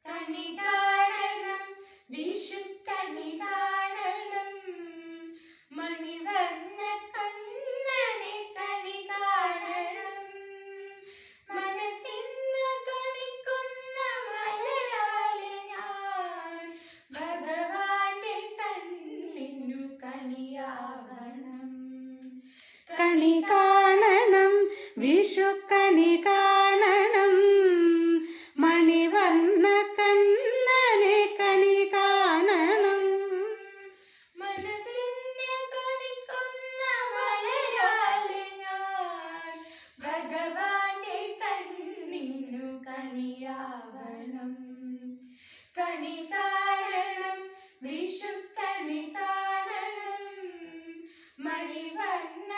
കണി കാണണം വിഷുക്കണി കാണണം മണിവർണ്ണ കണ്ണനെ കണി കാണണം മനസ്സിന്ന് കണിക്കുന്ന മലരാലെ ഞാൻ ഭഗവാന്റെ കണ്ണിനു കണിയാവണം കണി കാണണം വിഷുക്കണി കാണണം മണിവർണ്ണ കണ്ണനെ കണി കാണണം മനസ്സിന് കണിക്കുന്ന മലരാലെ ഞാൻ ഭഗവാന്റെ കണ്ണിനു കണിയാവണം കണി കാണണം വിഷുക്കണി കാണണം മണിവർണ്ണ